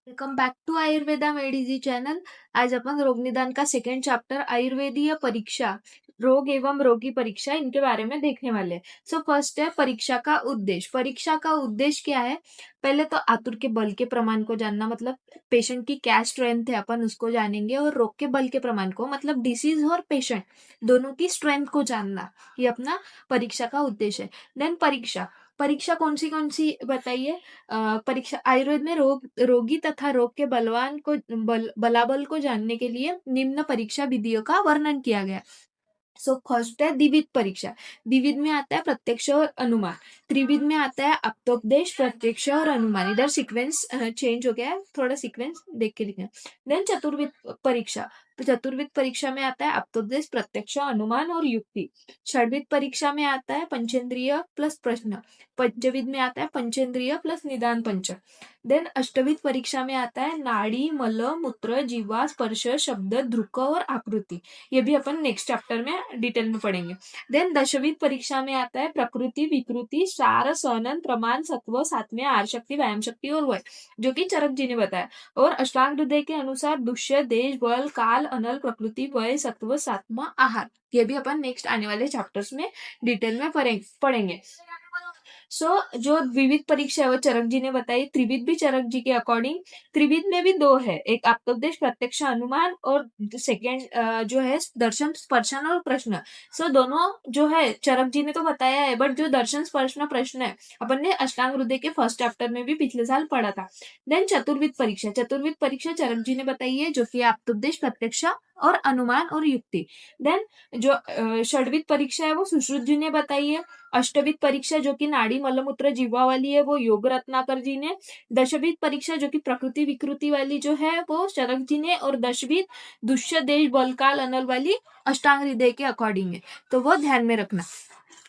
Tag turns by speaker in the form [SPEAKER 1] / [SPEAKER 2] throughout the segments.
[SPEAKER 1] Welcome back to Ayurveda made easy channel. आज अपन रोग निदान का सेकेंड चैप्टर आयुर्वेदीय परीक्षा, रोग एवं रोगी परीक्षा, इनके बारे में देखने वाले हैं। सो फर्स्ट है परीक्षा का उद्देश्य। परीक्षा का उद्देश्य क्या है? पहले तो आतुर के बल के प्रमाण को जानना, मतलब पेशेंट की क्या स्ट्रेंथ है अपन उसको जानेंगे, और रोग के बल के प्रमाण को, मतलब डिसीज और पेशेंट दोनों की स्ट्रेंथ को जानना, ये अपना परीक्षा का उद्देश्य है। देन परीक्षा, परीक्षा कौन सी बताइए। परीक्षा आयुर्वेद में रोगी तथा रोग के बलाबल को जानने के लिए निम्न परीक्षा विधियों का वर्णन किया गया। सो फर्स्ट है द्विविध परीक्षा। द्विविध में आता है प्रत्यक्ष और अनुमान। त्रिविध में आता है आप्तोपदेश, प्रत्यक्ष और अनुमान। इधर सीक्वेंस चेंज हो गया है, थोड़ा सीक्वेंस देख के लिखना। देन चतुर्विध परीक्षा। तो चतुर्विध परीक्षा में आता है आप्तोपदेश, प्रत्यक्ष, अनुमान और युक्ति। षड्विध परीक्षा में आता है पंचेंद्रिय प्लस प्रश्न। पंचविध में आता है पंचेंद्रिय प्लस निदान पंच। देन अष्टविध परीक्षा में आता है नाड़ी, मल, मूत्र, जीवा, स्पर्श, शब्द, ध्रुक और आकृति। ये भी अपन नेक्स्ट चैप्टर में डिटेल में पढ़ेंगे। देन दशविध परीक्षा में आता है प्रकृति, विकृति, सार, सनन, प्रमाण, सत्व, सात्म्य, आर शक्ति, व्यायाम शक्ति और वय, जो कि चरक जी ने बताया। और अष्टांग हृदय के अनुसार दुष्य, देश, बल, काल, अनल, प्रकृति, वय, सत्व, सात्म, आहार। ये भी अपन नेक्स्ट आने वाले चैप्टर्स में डिटेल में पढ़ेंगे। जो विविध परीक्षा है वो चरक जी ने बताई। त्रिविध भी चरक जी के अकॉर्डिंग, त्रिविध में भी दो है, एक आप्तोपदेश, प्रत्यक्ष, अनुमान, और सेकेंड जो है दर्शन, स्पर्शन और प्रश्न। दोनों जो है चरक जी ने तो बताया है, बट जो दर्शन, स्पर्शन, प्रश्न है अपन ने अष्टांग हृदय के फर्स्ट चैप्टर में भी पिछले साल पढ़ा था। देन चतुर्विध परीक्षा। चतुर्विध परीक्षा चरक जी ने बताई है, जो कि आप्तोपदेश, प्रत्यक्ष और अनुमान और युक्ति। देन जो षड्विध परीक्षा है वो सुश्रुत जी ने बताई है। अष्टविध परीक्षा जो कि नाड़ी, मलमूत्र, जीवा वाली है वो योग रत्नाकर जी ने। दशविध परीक्षा जो कि प्रकृति विकृति वाली जो है वो चरक जी ने। और दशविध दुष्य, देश, बल, काल, अनल वाली अष्टांग हृदय के अकॉर्डिंग है, तो वो ध्यान में रखना।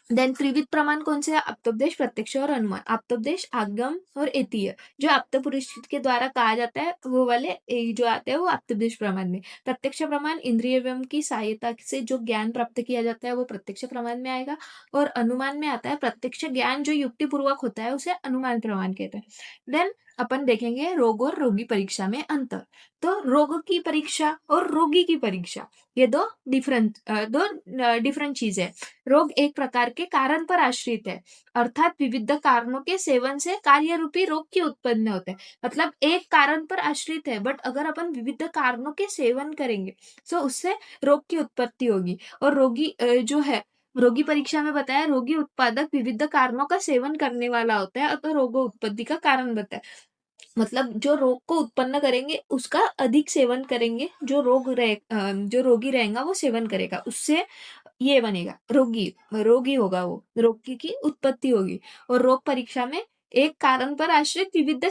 [SPEAKER 1] देन त्रिविध प्रमाण कौन से है? आप्तोपदेश, प्रत्यक्ष और अनुमान। आप्तोपदेश आगम और एतीय, जो आप्त पुरुष के द्वारा कहा जाता है वो वाले जो आते हैं वो आप्तोपदेश प्रमाण में। प्रत्यक्ष प्रमाण इंद्रिय एवं की सहायता से जो ज्ञान प्राप्त किया जाता है वो प्रत्यक्ष प्रमाण में आएगा। और अनुमान में आता है प्रत्यक्ष ज्ञान जो युक्ति पूर्वक होता है उसे अनुमान प्रमाण कहते हैं। देन अपन देखेंगे रोग और रोगी परीक्षा में अंतर। तो रोग की परीक्षा और रोगी की परीक्षा, ये दो डिफरेंट चीज है। रोग एक प्रकार के कारण पर आश्रित है, अर्थात विविध कारणों के सेवन से कार्य रूपी रोग की उत्पन्न होते हैं। मतलब एक कारण पर आश्रित है, बट अगर अपन विविध कारणों के सेवन करेंगे तो उससे रोग की उत्पत्ति होगी। और जो है रोगी परीक्षा में बताया, रोगी उत्पादक विविध कारणों का सेवन करने वाला होता है, तो रोग उत्पत्ति का कारण बताया। मतलब जो रोग को उत्पन्न करेंगे उसका अधिक सेवन करेंगे, जो रोगी रहेगा वो सेवन करेगा, उससे ये बनेगा रोगी, रोगी होगा, वो रोगी की उत्पत्ति होगी। और रोग परीक्षा में एक कारण पर आश्रित विविध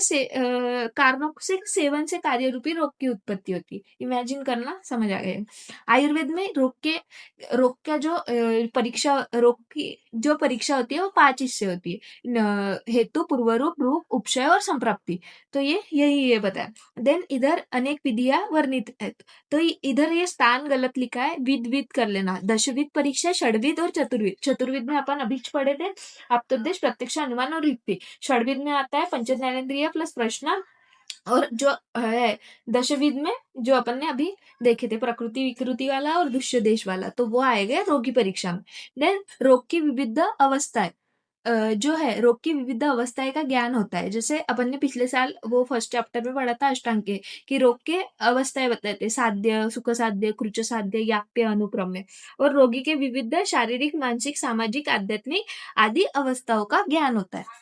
[SPEAKER 1] कारणों से सेवन से कार्य रूपी रोग की उत्पत्ति होती है। इमेजिन करना, समझ आ गया। आयुर्वेद में रोग का जो रोग की जो परीक्षा होती है वो 5 हिस्से होती है। हेतु, पूर्वरूप, रूप, उपशय और संप्राप्ति। तो ये बताया। देन इधर अनेक विधियां वर्णित है, तो इधर ये स्थान गलत लिखा है, विद विद कर लेना। दशविध परीक्षा, षड्विध और चतुर्विध। चतुर्विध में अपन अभी पढ़े थे आप्तोपदेश, प्रत्यक्ष, अनुमान और युक्ति। षड्विध में आता है पंच ज्ञानेंद्रिय प्लस प्रश्न। और जो है दशविध में जो अपन ने अभी देखे थे प्रकृति विकृति वाला और दुष्य देश वाला, तो वो आएगा रोगी परीक्षा में। देन रोग की विविध अवस्थाएं, जो है रोग की विविध अवस्थाएं का ज्ञान होता है। जैसे अपन ने पिछले साल वो फर्स्ट चैप्टर में पढ़ा था अष्टांग के, कि रोग के अवस्थाएं बताए थे, साध्य, सुख साध्य, कृच साध्य, याप्य, अनुक्रम्य। और रोगी के विविध शारीरिक, मानसिक, सामाजिक, आध्यात्मिक आदि अवस्थाओं का ज्ञान होता है।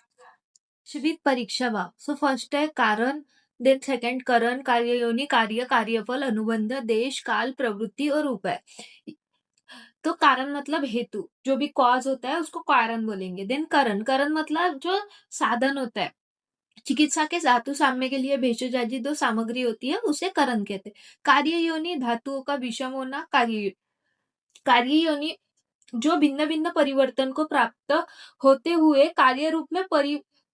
[SPEAKER 1] विविध परीक्षा भाव। सो फर्स्ट है कारण, देन सेकंड करण, कार्य योनि, कार्य, कार्यफल, अनुबंध, देश, काल, प्रवृत्ति और उपाय। तो कारण मतलब हेतु, जो भी कॉज होता है उसको कारण बोलेंगे। देन करण, करण मतलब जो साधन होता है, चिकित्सा के धातु साम्य के लिए भेषज आदि 2 सामग्री होती है, उसे करण कहते हैं। कार्य योनि, धातुओं का विषम होना, कार्य योनि जो भिन्न भिन्न परिवर्तन को प्राप्त होते हुए कार्य रूप में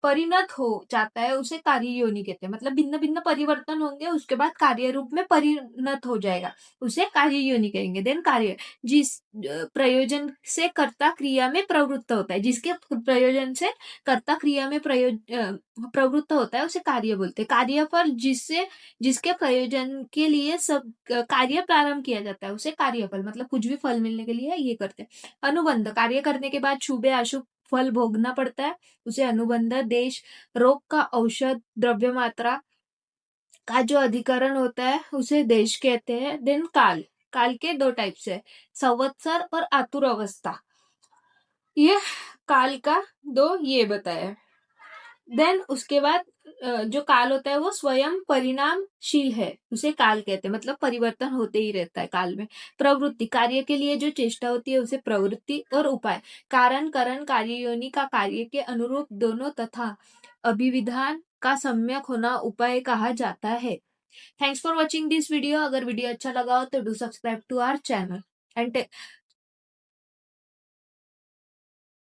[SPEAKER 1] परिणत हो जाता है उसे कार्य योनि कहते हैं। मतलब भिन्न भिन्न परिवर्तन होंगे, उसके बाद कार्य रूप में परिणत हो जाएगा, उसे कार्य योनि कहेंगे। देन कार्य, जिस प्रयोजन से कर्ता क्रिया में प्रवृत्त होता है, जिसके प्रयोजन से कर्ता क्रिया में प्रवृत्त होता है उसे कार्य बोलते हैं। कार्यफल, जिसके प्रयोजन के लिए सब कार्य प्रारंभ किया जाता है उसे कार्यफल, मतलब कुछ भी फल मिलने के लिए ये करते हैं। अनुबंध, कार्य करने के बाद शुभ या अशुभ फल भोगना पड़ता है उसे अनुबंध। देश, रोग का औषध द्रव्य मात्रा का जो अधिकरण होता है उसे देश कहते हैं। देन काल, काल के दो टाइप्स है, संवत्सर और आतुर अवस्था। ये काल का दो ये बताया। देन उसके बाद जो काल होता है वो स्वयं परिणामशील है, उसे काल कहते हैं, मतलब परिवर्तन होते ही रहता है काल में। प्रवृत्ति, कार्य के लिए जो चेष्टा होती है उसे प्रवृत्ति। और उपाय, कारण करण कार्य योनि का कार्य के अनुरूप दोनों तथा अभिविधान का सम्यक होना उपाय कहा जाता है। Thanks for watching this video. अगर वीडियो अच्छा लगा हो तो do subscribe to our channel and